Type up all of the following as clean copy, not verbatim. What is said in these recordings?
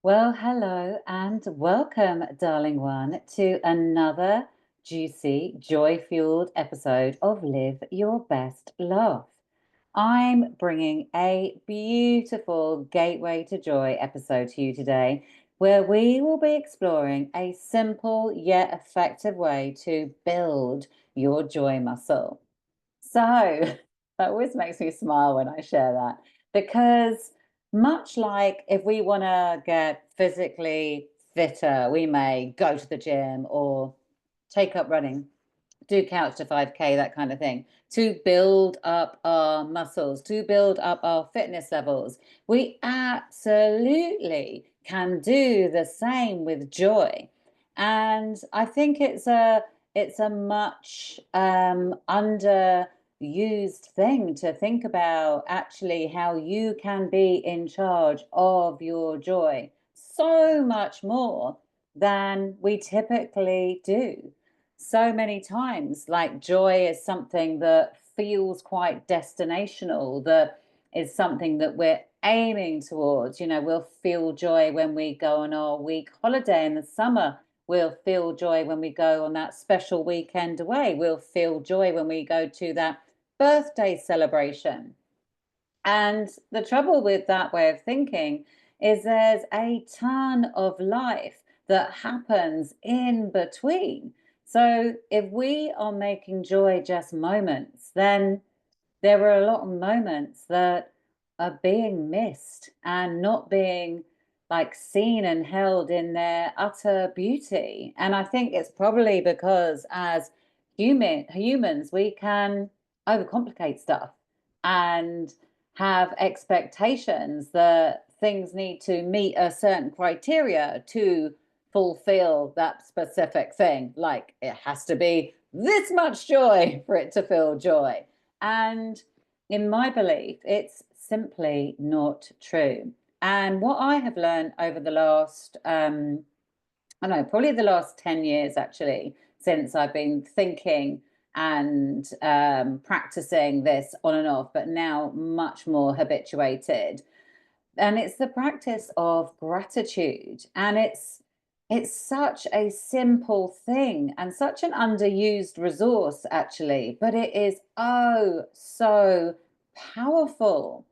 Well, hello and welcome, darling one, to another juicy, joy-fueled episode of Live Your Best Life. I'm bringing a beautiful Gateway to Joy episode to you today, where we will be exploring a simple yet effective way to build your joy muscle. So that always makes me smile when I share that because much like if we want to get physically fitter, we may go to the gym or take up running, do couch to 5K, that kind of thing, to build up our muscles, to build up our fitness levels. We absolutely can do the same with joy. And I think it's a much underused thing to think about actually how you can be in charge of your joy so much more than we typically do so many times. Like joy is something that feels quite destinational, that is something that we're aiming towards. We'll feel joy when we go on our week holiday in the summer. We'll feel joy when we go on that special weekend away. We'll feel joy when we go to that birthday celebration. And the trouble with that way of thinking is there's a ton of life that happens in between. So if we are making joy just moments, then there are a lot of moments that are being missed and not being like seen and held in their utter beauty. And I think it's probably because as humans, we can overcomplicate stuff and have expectations that things need to meet a certain criteria to fulfill that specific thing. Like it has to be this much joy for it to feel joy. And in my belief, it's simply not true. And what I have learned over the last, I don't know, probably the last 10 years actually, since I've been thinking and practicing this on and off, but now much more habituated. And it's the practice of gratitude. And it's such a simple thing and such an underused resource, actually, but it is oh so powerful.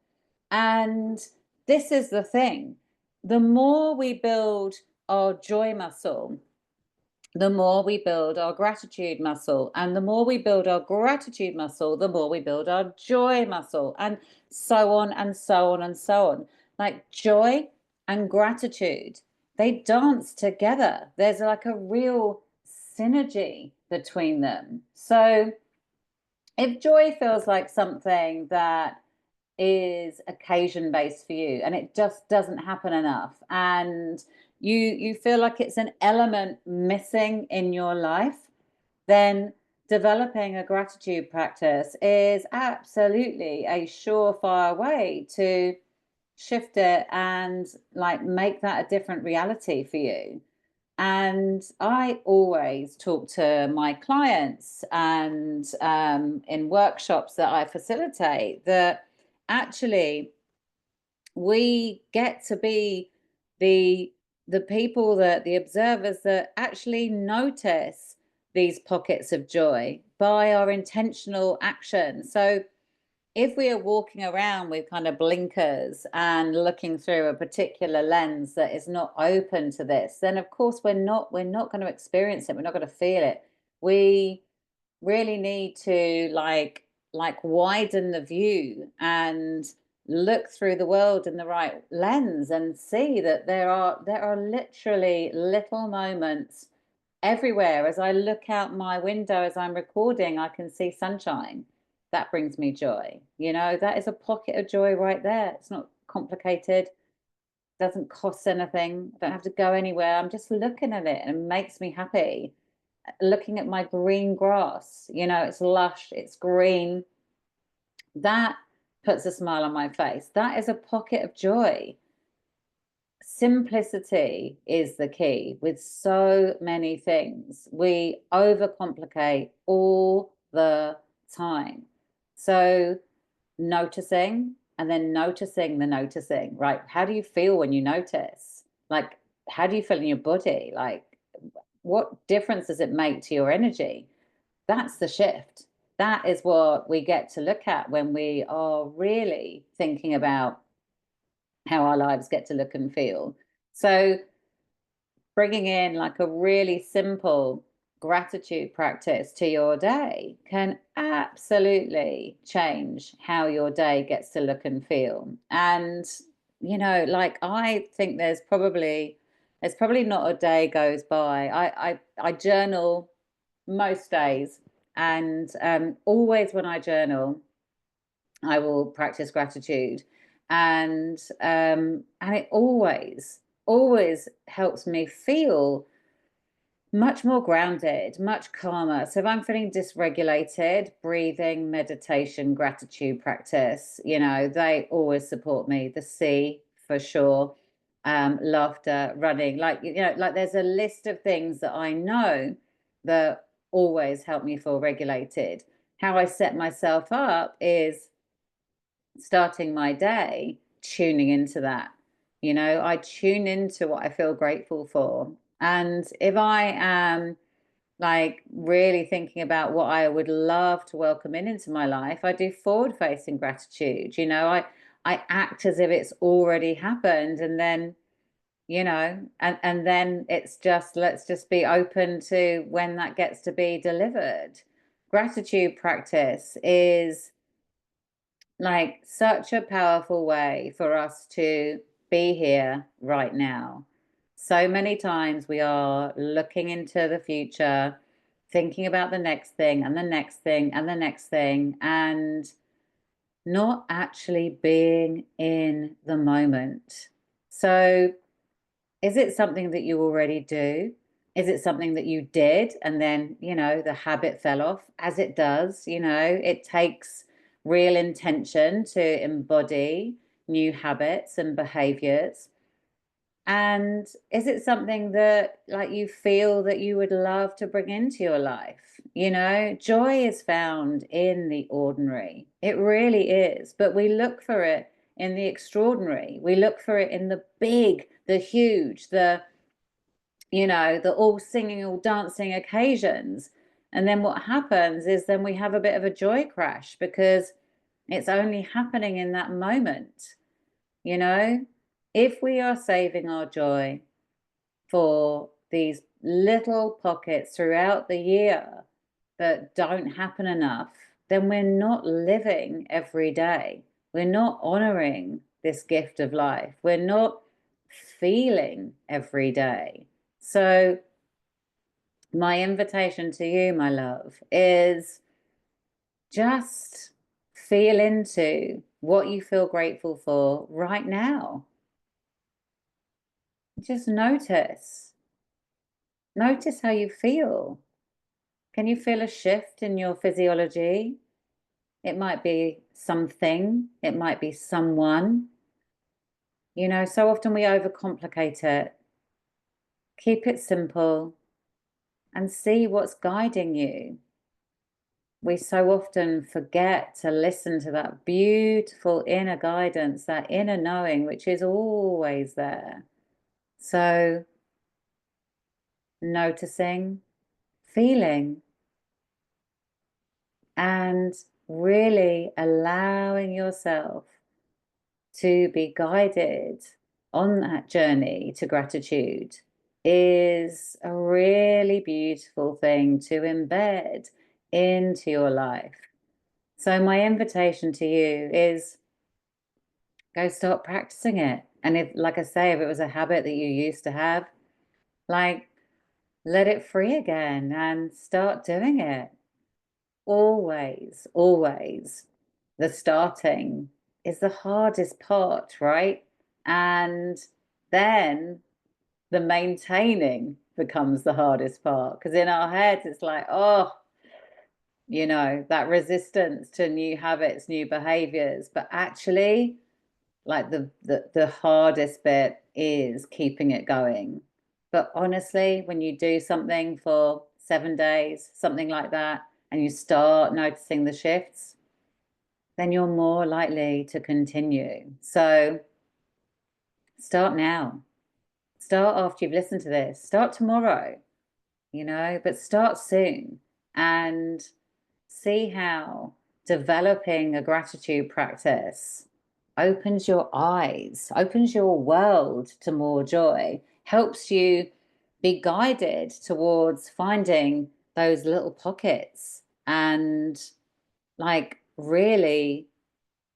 And this is the thing, the more we build our joy muscle, the more we build our gratitude muscle. And the more we build our gratitude muscle, the more we build our joy muscle, and so on and so on and so on. Like joy and gratitude, they dance together. There's like a real synergy between them. So if joy feels like something that is occasion based for you and it just doesn't happen enough, and you feel like it's an element missing in your life, then developing a gratitude practice is absolutely a surefire way to shift it and like make that a different reality for you. And I always talk to my clients and in workshops that I facilitate that actually we get to be the the people, that the observers that actually notice these pockets of joy by our intentional action. So if we are walking around with kind of blinkers and looking through a particular lens that is not open to this, then of course we're not going to experience it. We're not going to feel it. We really need to like widen the view and look through the world in the right lens and see that there are literally little moments everywhere. As I look out my window as I'm recording, I can see sunshine. That brings me joy. That is a pocket of joy right there. It's not complicated, doesn't cost anything. I don't have to go anywhere. I'm just looking at it and it makes me happy. Looking at my green grass, it's lush, it's green. That puts a smile on my face. That is a pocket of joy. Simplicity is the key with so many things. We overcomplicate all the time. So noticing and then noticing the noticing, right? How do you feel when you notice? Like, how do you feel in your body? Like, what difference does it make to your energy? That's the shift. That is what we get to look at when we are really thinking about how our lives get to look and feel. So, bringing in like a really simple gratitude practice to your day can absolutely change how your day gets to look and feel. And, like I think there's probably not a day goes by. I journal most days, and always when I journal, I will practice gratitude, and it always helps me feel much more grounded, much calmer. So if I'm feeling dysregulated, breathing, meditation, gratitude practice, they always support me. The sea for sure, laughter, running, like there's a list of things that I know that always help me feel regulated. How I set myself up is starting my day tuning into that. I tune into what I feel grateful for. And if I am like really thinking about what I would love to welcome into my life, I do forward facing gratitude. I act as if it's already happened, and then and then it's just, let's just be open to when that gets to be delivered. Gratitude practice is like such a powerful way for us to be here right now. So many times we are looking into the future, thinking about the next thing and the next thing and the next thing, and not actually being in the moment. So is it something that you already do? Is it something that you did and then, the habit fell off? As it does, it takes real intention to embody new habits and behaviors. And is it something that like you feel that you would love to bring into your life? Joy is found in the ordinary. It really is. But we look for it in the extraordinary. We look for it in the big, the huge, the all singing, all dancing occasions. And then what happens is then we have a bit of a joy crash because it's only happening in that moment. You know, if we are saving our joy for these little pockets throughout the year that don't happen enough, then we're not living every day. We're not honoring this gift of life. We're not feeling every day. So, my invitation to you, my love, is just feel into what you feel grateful for right now. Just notice. Notice how you feel. Can you feel a shift in your physiology? It might be something, it might be someone. So often we overcomplicate it. Keep it simple and see what's guiding you. We so often forget to listen to that beautiful inner guidance, that inner knowing, which is always there. So, noticing, feeling, and really allowing yourself to be guided on that journey to gratitude is a really beautiful thing to embed into your life. So, my invitation to you is go start practicing it. And if, like I say, if it was a habit that you used to have, like let it free again and start doing it. Always, the starting is the hardest part, right? And then the maintaining becomes the hardest part because in our heads, it's like, oh, that resistance to new habits, new behaviors. But actually, like the hardest bit is keeping it going. But honestly, when you do something for 7 days, something like that, and you start noticing the shifts, then you're more likely to continue. So start now. start after you've listened to this. Start tomorrow, but start soon and see how developing a gratitude practice opens your eyes, opens your world to more joy, helps you be guided towards finding those little pockets and like really,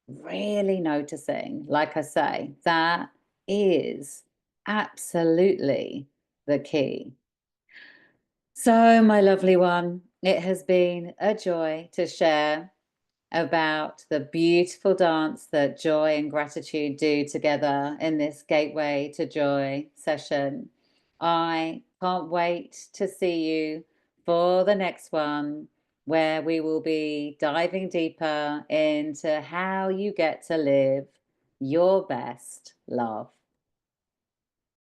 really noticing, like I say, that is absolutely the key. So, my lovely one, it has been a joy to share about the beautiful dance that joy and gratitude do together in this Gateway to Joy session. I can't wait to see you for the next one, where we will be diving deeper into how you get to live your best love.